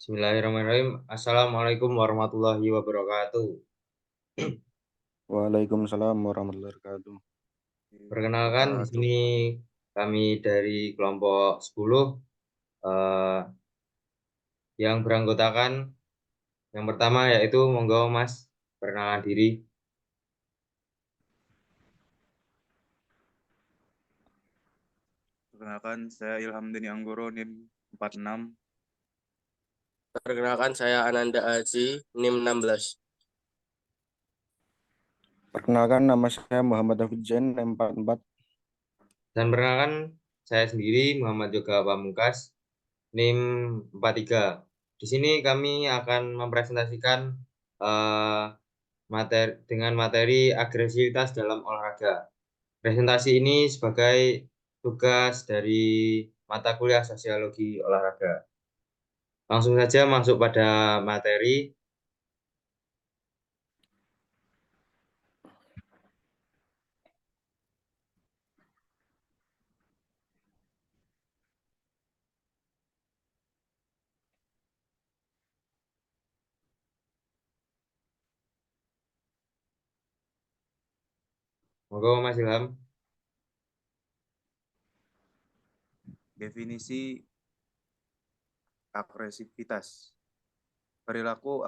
Bismillahirrahmanirrahim. Assalamualaikum warahmatullahi wabarakatuh. Waalaikumsalam warahmatullahi wabarakatuh. Perkenalkan, di Wabarakatuh. sini kami dari kelompok 10 eh, yang beranggotakan yang pertama yaitu monggo Mas perkenalan diri. Perkenalkan, saya Ilham Deni Anggoro, NIM 46. Perkenalkan saya Ananda Aji, NIM 16. Perkenalkan, nama saya Muhammad David Zain, M44. Dan perkenalkan saya sendiri Muhammad Yoga Pamungkas, NIM 43. Di sini kami akan mempresentasikan eh, materi agresivitas dalam olahraga. Presentasi ini sebagai tugas dari mata kuliah sosiologi olahraga. Langsung saja masuk pada materi. Monggo Mas Ilham. Definisi agresivitas. Perilaku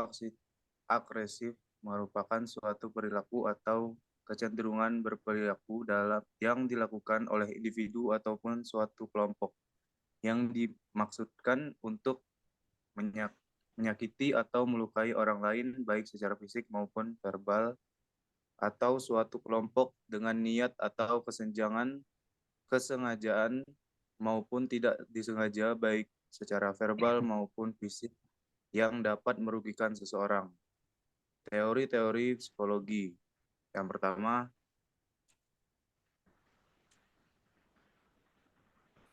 agresif merupakan suatu perilaku atau kecenderungan berperilaku yang dilakukan oleh individu ataupun suatu kelompok yang dimaksudkan untuk menyakiti atau melukai orang lain baik secara fisik maupun verbal, atau suatu kelompok dengan niat atau kesengajaan maupun tidak disengaja baik secara verbal maupun fisik yang dapat merugikan seseorang. Teori-teori psikologi. Yang pertama,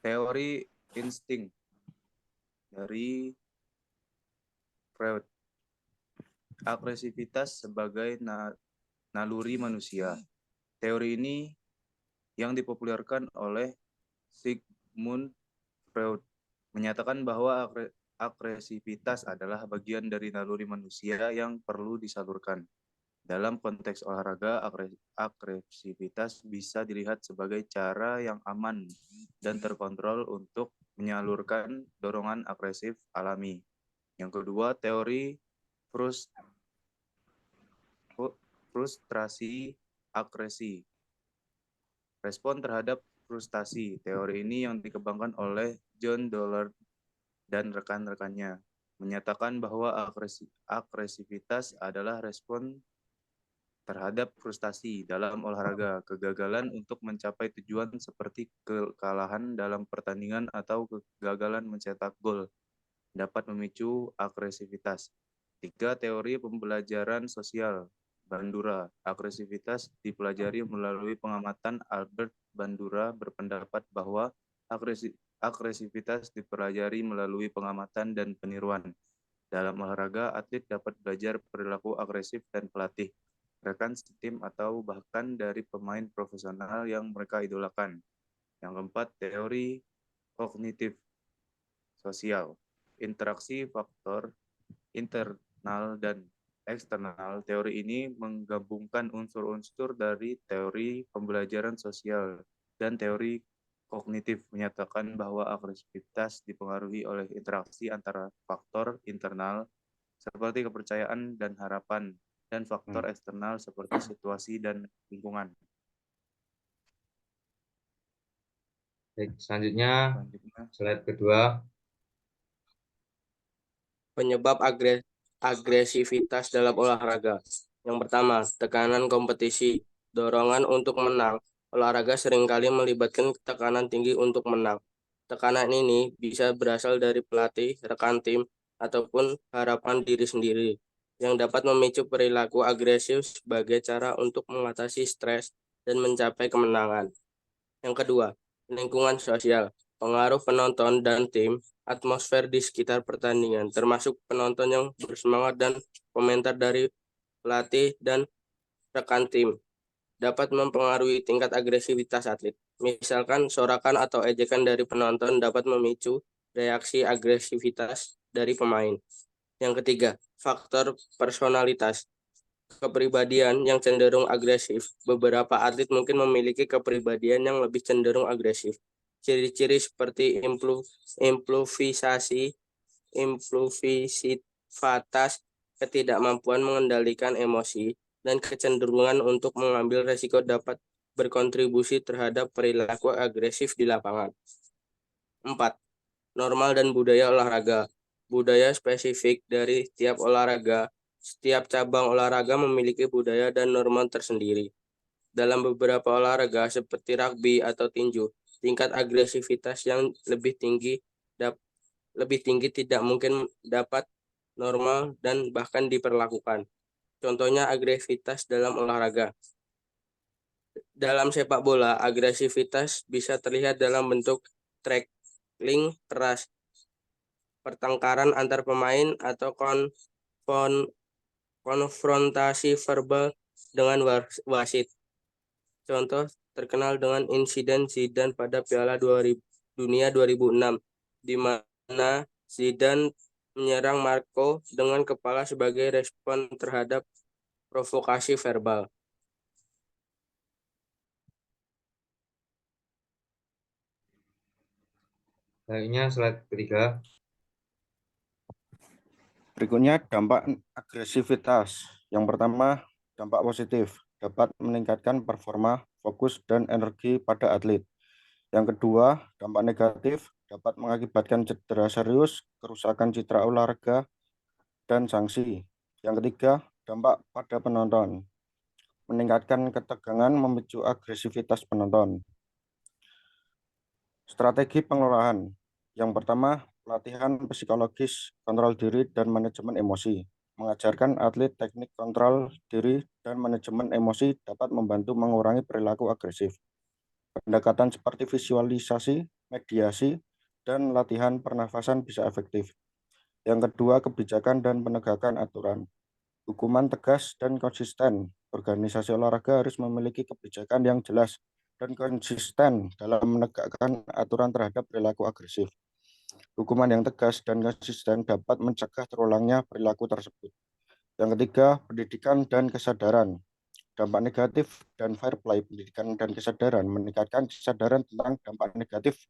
teori insting dari Freud. Agresivitas sebagai naluri manusia. Teori ini yang dipopulerkan oleh Sigmund Freud menyatakan bahwa agresivitas adalah bagian dari naluri manusia yang perlu disalurkan. Dalam konteks olahraga, agresivitas bisa dilihat sebagai cara yang aman dan terkontrol untuk menyalurkan dorongan agresif alami. Yang kedua, teori frustrasi agresi. Respon terhadap frustasi. Teori ini yang dikembangkan oleh John Dollard dan rekan-rekannya menyatakan bahwa agresivitas adalah respon terhadap frustasi dalam olahraga, kegagalan untuk mencapai tujuan seperti kekalahan dalam pertandingan atau kegagalan mencetak gol dapat memicu agresivitas. 3. Teori pembelajaran sosial Bandura. Agresivitas dipelajari melalui pengamatan. Albert Bandura berpendapat bahwa agresivitas dipelajari melalui pengamatan dan peniruan. Dalam olahraga, atlet dapat belajar perilaku agresif dan pelatih, rekan setim atau bahkan dari pemain profesional yang mereka idolakan. Yang keempat, teori kognitif sosial. Interaksi faktor internal dan eksternal. Teori ini menggabungkan unsur-unsur dari teori pembelajaran sosial dan teori kognitif, menyatakan bahwa agresivitas dipengaruhi oleh interaksi antara faktor internal seperti kepercayaan dan harapan dan faktor eksternal seperti situasi dan lingkungan. Baik, selanjutnya slide kedua. Penyebab agresivitas dalam olahraga. Yang pertama, tekanan kompetisi. Dorongan untuk menang. Olahraga seringkali melibatkan tekanan tinggi untuk menang. Tekanan ini bisa berasal dari pelatih, rekan tim, ataupun harapan diri sendiri, yang dapat memicu perilaku agresif sebagai cara untuk mengatasi stres dan mencapai kemenangan. Yang kedua, lingkungan sosial. Pengaruh penonton dan tim, atmosfer di sekitar pertandingan, termasuk penonton yang bersemangat dan komentar dari pelatih dan rekan tim, dapat mempengaruhi tingkat agresivitas atlet. Misalkan sorakan atau ejekan dari penonton dapat memicu reaksi agresivitas dari pemain. Yang ketiga, faktor personalitas. Kepribadian yang cenderung agresif. Beberapa atlet mungkin memiliki kepribadian yang lebih cenderung agresif. Ciri-ciri seperti impulsivitas, ketidakmampuan mengendalikan emosi, dan kecenderungan untuk mengambil resiko dapat berkontribusi terhadap perilaku agresif di lapangan. 4. Normal dan budaya olahraga. Budaya spesifik dari tiap olahraga. Setiap cabang olahraga memiliki budaya dan norma tersendiri. Dalam beberapa olahraga seperti rugby atau tinju, tingkat agresivitas yang lebih tinggi tidak mungkin dapat normal dan bahkan diperlakukan. Contohnya agresivitas dalam olahraga. Dalam sepak bola, agresivitas bisa terlihat dalam bentuk tackling keras, pertengkaran antar pemain, atau konfrontasi verbal dengan wasit. Contoh terkenal dengan insiden Zidane pada Piala Dunia 2006, di mana Zidane menyerang Marco dengan kepala sebagai respon terhadap provokasi verbal. Selanjutnya slide ketiga. Berikutnya dampak agresivitas. Yang pertama, dampak positif dapat meningkatkan performa, fokus, dan energi pada atlet. Yang kedua, dampak negatif dapat mengakibatkan cedera serius, kerusakan citra olahraga, dan sanksi. Yang ketiga, dampak pada penonton. Meningkatkan ketegangan, memicu agresivitas penonton. Strategi pengelolaan. Yang pertama, latihan psikologis, kontrol diri, dan manajemen emosi. Mengajarkan atlet teknik kontrol diri dan manajemen emosi dapat membantu mengurangi perilaku agresif. Pendekatan seperti visualisasi, mediasi, dan latihan pernafasan bisa efektif. Yang kedua, kebijakan dan penegakan aturan. Hukuman tegas dan konsisten. Organisasi olahraga harus memiliki kebijakan yang jelas dan konsisten dalam menegakkan aturan terhadap perilaku agresif. Hukuman yang tegas dan konsisten dapat mencegah terulangnya perilaku tersebut. Yang ketiga, pendidikan dan kesadaran. Dampak negatif dan fair play. Pendidikan dan kesadaran meningkatkan kesadaran tentang dampak negatif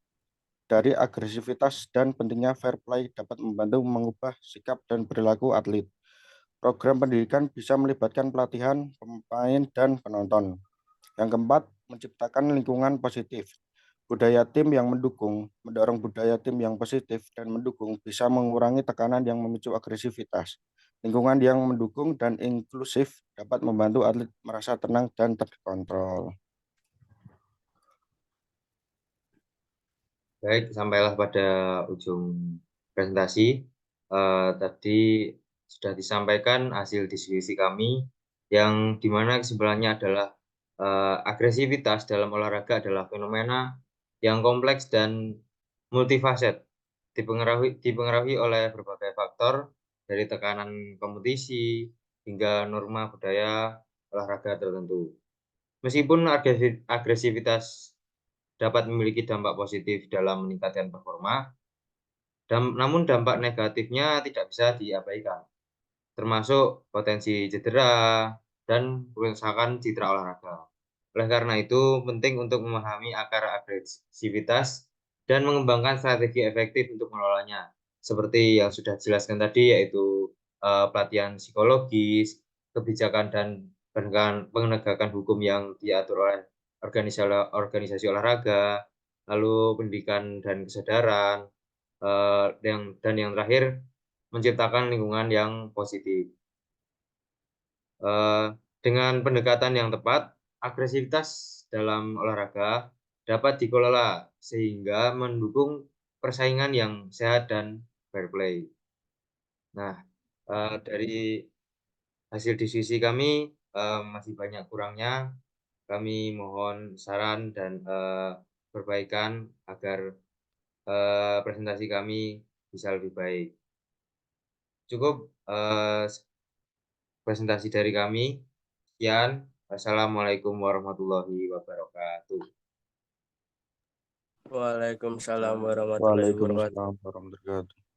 dari agresivitas dan pentingnya fair play dapat membantu mengubah sikap dan perilaku atlet. Program pendidikan bisa melibatkan pelatihan, pemain, dan penonton. Yang keempat, menciptakan lingkungan positif. Budaya tim yang mendorong budaya tim yang positif dan mendukung bisa mengurangi tekanan yang memicu agresivitas. Lingkungan yang mendukung dan inklusif dapat membantu atlet merasa tenang dan terkontrol. Baik, sampailah pada ujung presentasi. Tadi sudah disampaikan hasil diskusi kami, yang dimana kesimpulannya adalah agresivitas dalam olahraga adalah fenomena yang kompleks dan multifaset, dipengaruhi oleh berbagai faktor, dari tekanan kompetisi hingga norma budaya olahraga tertentu. Meskipun agresivitas dapat memiliki dampak positif dalam meningkatkan performa, namun dampak negatifnya tidak bisa diabaikan, termasuk potensi cedera dan kerusakan citra olahraga. Oleh karena itu, penting untuk memahami akar agresivitas dan mengembangkan strategi efektif untuk mengelolanya. Seperti yang sudah dijelaskan tadi, yaitu pelatihan psikologis, kebijakan dan penegakan hukum yang diatur oleh organisasi olahraga, lalu pendidikan dan kesadaran, dan yang terakhir, menciptakan lingkungan yang positif. Dengan pendekatan yang tepat, agresivitas dalam olahraga dapat dikelola sehingga mendukung persaingan yang sehat dan fair play. Nah, dari hasil diskusi kami masih banyak kurangnya. Kami mohon saran dan perbaikan agar presentasi kami bisa lebih baik. Cukup presentasi dari kami. Sekian. Wassalamualaikum warahmatullahi wabarakatuh. Waalaikumsalam warahmatullahi wabarakatuh. Waalaikumsalam warahmatullahi wabarakatuh.